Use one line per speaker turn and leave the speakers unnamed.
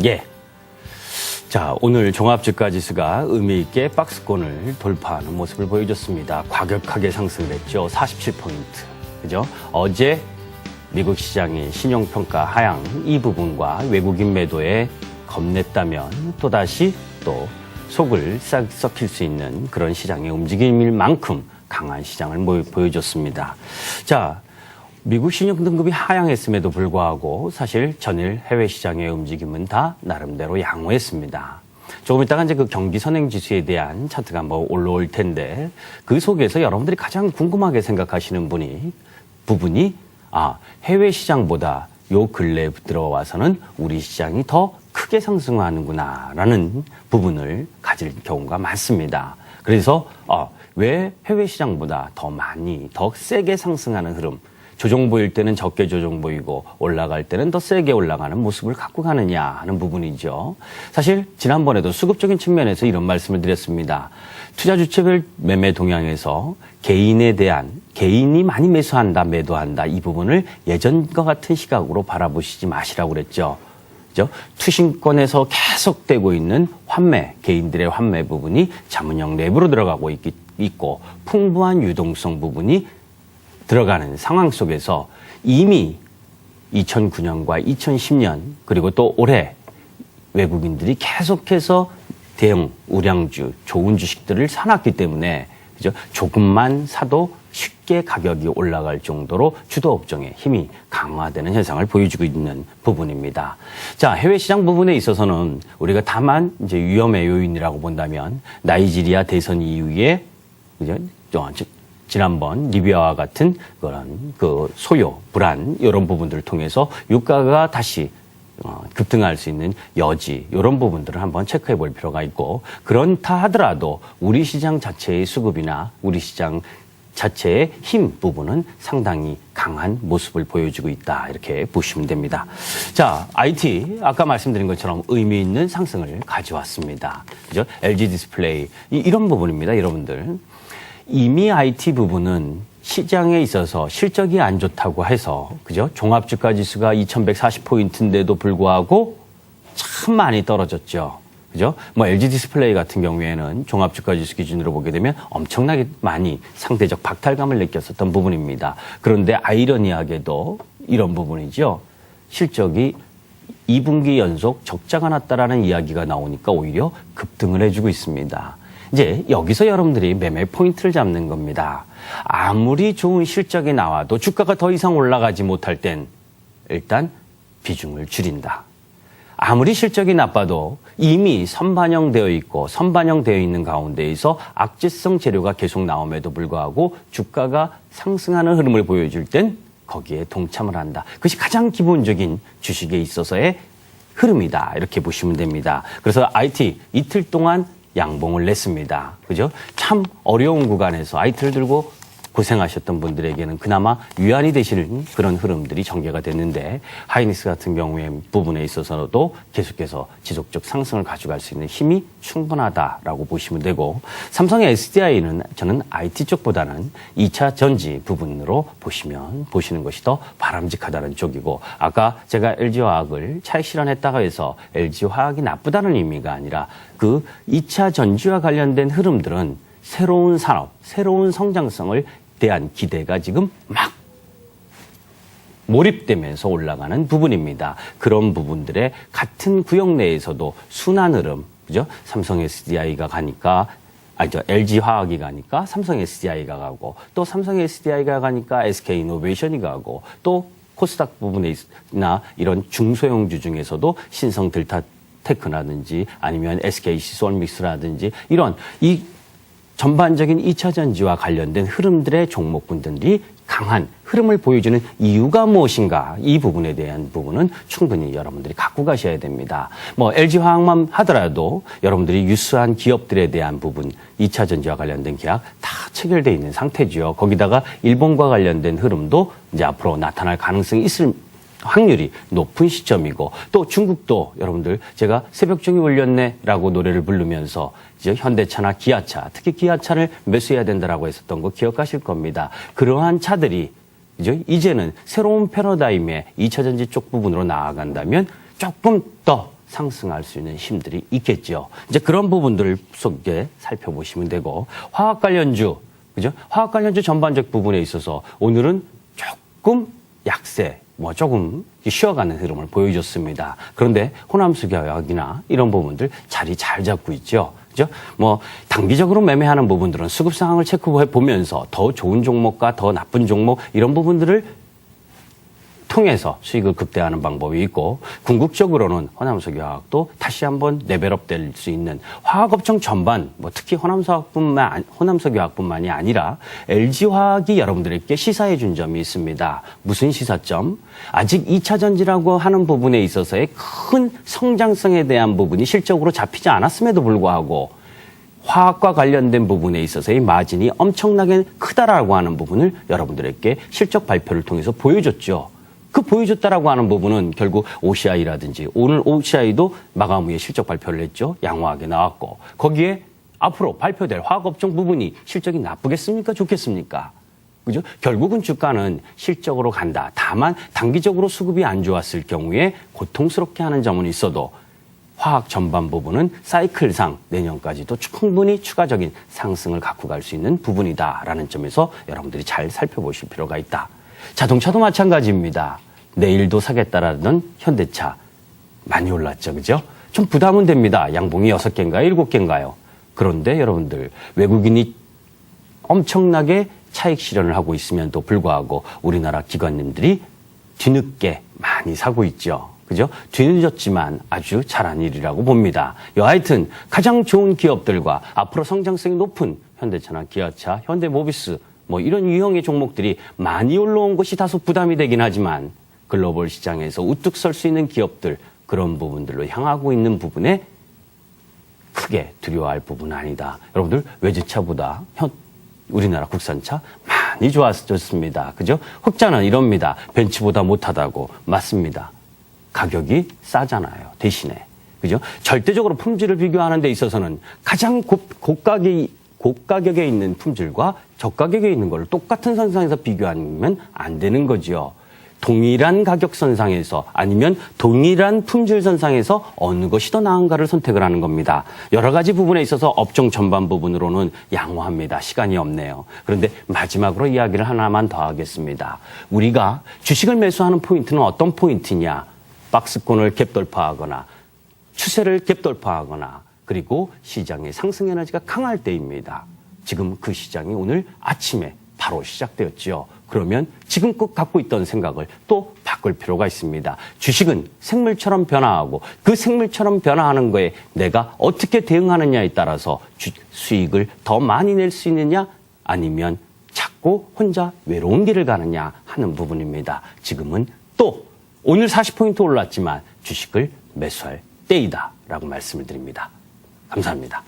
예. 자, 오늘 종합주가지수가 의미 있게 박스권을 돌파하는 모습을 보여줬습니다. 과격하게 상승했죠. 47포인트. 그죠? 어제 미국 시장의 신용평가 하향 이 부분과 외국인 매도에 겁냈다면 또다시 또 속을 썩힐 수 있는 그런 시장의 움직임일 만큼 강한 시장을 보여줬습니다. 자, 미국 신용 등급이 하향했음에도 불구하고 사실 전일 해외 시장의 움직임은 다 나름대로 양호했습니다. 조금 이따가 이제 그 경기 선행 지수에 대한 차트가 한번 올라올 텐데 그 속에서 여러분들이 가장 궁금하게 생각하시는 부분이 해외 시장보다 요 근래 들어와서는 우리 시장이 더 크게 상승하는구나라는 부분을 가질 경우가 많습니다. 그래서 왜 해외 시장보다 더 많이 더 세게 상승하는 흐름, 조정 보일 때는 적게 조정 보이고 올라갈 때는 더 세게 올라가는 모습을 갖고 가느냐 하는 부분이죠. 사실 지난번에도 수급적인 측면에서 이런 말씀을 드렸습니다. 투자 주체별 매매 동향에서 개인이 많이 매수한다, 매도한다 이 부분을 예전과 같은 시각으로 바라보시지 마시라고 그랬죠. 그죠? 투신권에서 계속되고 있는 개인들의 환매 부분이 자문형 내부로 들어가고 있고 풍부한 유동성 부분이 들어가는 상황 속에서 이미 2009년과 2010년 그리고 또 올해 외국인들이 계속해서 대형 우량주, 좋은 주식들을 사놨기 때문에 그죠? 조금만 사도 쉽게 가격이 올라갈 정도로 주도 업종의 힘이 강화되는 현상을 보여주고 있는 부분입니다. 자, 해외 시장 부분에 있어서는 우리가 다만 이제 위험의 요인이라고 본다면 나이지리아 대선 이후에 그죠? 지난번 리비아와 같은 그런 소요, 불안 이런 부분들을 통해서 유가가 다시 급등할 수 있는 여지 이런 부분들을 한번 체크해 볼 필요가 있고 그렇다 하더라도 우리 시장 자체의 수급이나 우리 시장 자체의 힘 부분은 상당히 강한 모습을 보여주고 있다 이렇게 보시면 됩니다. 자, IT 아까 말씀드린 것처럼 의미 있는 상승을 가져왔습니다. 그죠? LG 디스플레이 이런 부분입니다, 여러분들. 이미 IT 부분은 시장에 있어서 실적이 안 좋다고 해서 그죠? 종합주가지수가 2140포인트인데도 불구하고 참 많이 떨어졌죠. 그죠? LG 디스플레이 같은 경우에는 종합주가지수 기준으로 보게 되면 엄청나게 많이 상대적 박탈감을 느꼈었던 부분입니다. 그런데 아이러니하게도 이런 부분이죠. 실적이 2분기 연속 적자가 났다라는 이야기가 나오니까 오히려 급등을 해주고 있습니다. 이제 여기서 여러분들이 매매 포인트를 잡는 겁니다. 아무리 좋은 실적이 나와도 주가가 더 이상 올라가지 못할 땐 일단 비중을 줄인다. 아무리 실적이 나빠도 이미 선반영되어 있는 가운데에서 악재성 재료가 계속 나옴에도 불구하고 주가가 상승하는 흐름을 보여줄 땐 거기에 동참을 한다. 그것이 가장 기본적인 주식에 있어서의 흐름이다. 이렇게 보시면 됩니다. 그래서 IT 이틀 동안 양봉을 냈습니다. 그죠? 참 어려운 구간에서 IT를 들고 고생하셨던 분들에게는 그나마 위안이 되시는 그런 흐름들이 전개가 됐는데 하이닉스 같은 경우에 부분에 있어서도 계속해서 지속적 상승을 가져갈 수 있는 힘이 충분하다라고 보시면 되고 삼성의 SDI는 저는 IT 쪽보다는 2차 전지 부분으로 보시는 것이 더 바람직하다는 쪽이고 아까 제가 LG화학을 차익 실현했다고 해서 LG화학이 나쁘다는 의미가 아니라 그 2차 전지와 관련된 흐름들은 새로운 산업, 새로운 성장성을 대한 기대가 지금 막 몰입되면서 올라가는 부분입니다. 그런 부분들의 같은 구역 내에서도 순환 흐름, 그죠? 삼성 SDI가 가니까, LG화학이 가니까 삼성 SDI가 가고, 또 삼성 SDI가 가니까 SK이노베이션이 가고, 또 코스닥 부분이나 이런 중소형주 중에서도 신성 델타테크라든지 아니면 SK시솔믹스라든지 이런 전반적인 2차 전지와 관련된 흐름들의 종목군들이 강한 흐름을 보여주는 이유가 무엇인가 이 부분에 대한 부분은 충분히 여러분들이 갖고 가셔야 됩니다. LG화학만 하더라도 여러분들이 유수한 기업들에 대한 부분 2차 전지와 관련된 계약 다 체결되어 있는 상태죠. 거기다가 일본과 관련된 흐름도 이제 앞으로 나타날 가능성이 있을 확률이 높은 시점이고 또 중국도 여러분들 제가 새벽종이 울렸네라고 노래를 부르면서 이제 현대차나 기아차 특히 기아차를 매수해야 된다라고 했었던 거 기억하실 겁니다. 그러한 차들이 이제는 새로운 패러다임의 2차 전지 쪽 부분으로 나아간다면 조금 더 상승할 수 있는 힘들이 있겠죠. 이제 그런 부분들을 속에 살펴보시면 되고, 화학 관련주, 그죠? 화학 관련주 전반적 부분에 있어서 오늘은 조금 약세, 조금 쉬어가는 흐름을 보여줬습니다. 그런데 호남수 교약이나 이런 부분들 자리 잘 잡고 있죠. 그죠? 단기적으로 매매하는 부분들은 수급 상황을 체크해 보면서 더 좋은 종목과 더 나쁜 종목 이런 부분들을 통해서 수익을 극대화하는 방법이 있고, 궁극적으로는 호남석유화학도 다시 한번 레벨업 될 수 있는 화학업종 전반, 특히 호남석유화학뿐만이 아니라 LG화학이 여러분들에게 시사해 준 점이 있습니다. 무슨 시사점? 아직 2차 전지라고 하는 부분에 있어서의 큰 성장성에 대한 부분이 실적으로 잡히지 않았음에도 불구하고 화학과 관련된 부분에 있어서의 마진이 엄청나게 크다라고 하는 부분을 여러분들에게 실적 발표를 통해서 보여줬죠. 그 보여줬다라고 하는 부분은 결국 OCI라든지, 오늘 OCI도 마감 후에 실적 발표를 했죠. 양호하게 나왔고, 거기에 앞으로 발표될 화학업종 부분이 실적이 나쁘겠습니까? 좋겠습니까? 그죠? 결국은 주가는 실적으로 간다. 다만 단기적으로 수급이 안 좋았을 경우에 고통스럽게 하는 점은 있어도 화학 전반 부분은 사이클상 내년까지도 충분히 추가적인 상승을 갖고 갈 수 있는 부분이다라는 점에서 여러분들이 잘 살펴보실 필요가 있다. 자동차도 마찬가지입니다. 내일도 사겠다라는 현대차 많이 올랐죠. 그죠? 좀 부담은 됩니다. 양봉이 6개인가요? 7개인가요? 그런데 여러분들, 외국인이 엄청나게 차익 실현을 하고 있음에도 불구하고 우리나라 기관님들이 뒤늦게 많이 사고 있죠. 그죠? 뒤늦었지만 아주 잘한 일이라고 봅니다. 여하튼 가장 좋은 기업들과 앞으로 성장성이 높은 현대차나 기아차, 현대모비스 이런 유형의 종목들이 많이 올라온 것이 다소 부담이 되긴 하지만 글로벌 시장에서 우뚝 설 수 있는 기업들, 그런 부분들로 향하고 있는 부분에 크게 두려워할 부분은 아니다. 여러분들 외제차보다 우리나라 국산차 많이 좋아졌습니다. 그죠? 흑자는 이럽니다. 벤츠보다 못하다고. 맞습니다. 가격이 싸잖아요. 대신에. 그죠? 절대적으로 품질을 비교하는 데 있어서는 가장 고가격에 있는 품질과 저가격에 있는 걸 똑같은 선상에서 비교하면 안 되는 거죠. 동일한 가격 선상에서 아니면 동일한 품질 선상에서 어느 것이 더 나은가를 선택을 하는 겁니다. 여러 가지 부분에 있어서 업종 전반 부분으로는 양호합니다. 시간이 없네요. 그런데 마지막으로 이야기를 하나만 더 하겠습니다. 우리가 주식을 매수하는 포인트는 어떤 포인트냐? 박스권을 갭 돌파하거나 추세를 갭 돌파하거나 그리고 시장의 상승 에너지가 강할 때입니다. 지금 그 시장이 오늘 아침에 바로 시작되었죠. 그러면 지금껏 갖고 있던 생각을 또 바꿀 필요가 있습니다. 주식은 생물처럼 변화하고 그 생물처럼 변화하는 거에 내가 어떻게 대응하느냐에 따라서 수익을 더 많이 낼 수 있느냐 아니면 자꾸 혼자 외로운 길을 가느냐 하는 부분입니다. 지금은 또 오늘 40포인트 올랐지만 주식을 매수할 때이다 라고 말씀을 드립니다. 감사합니다.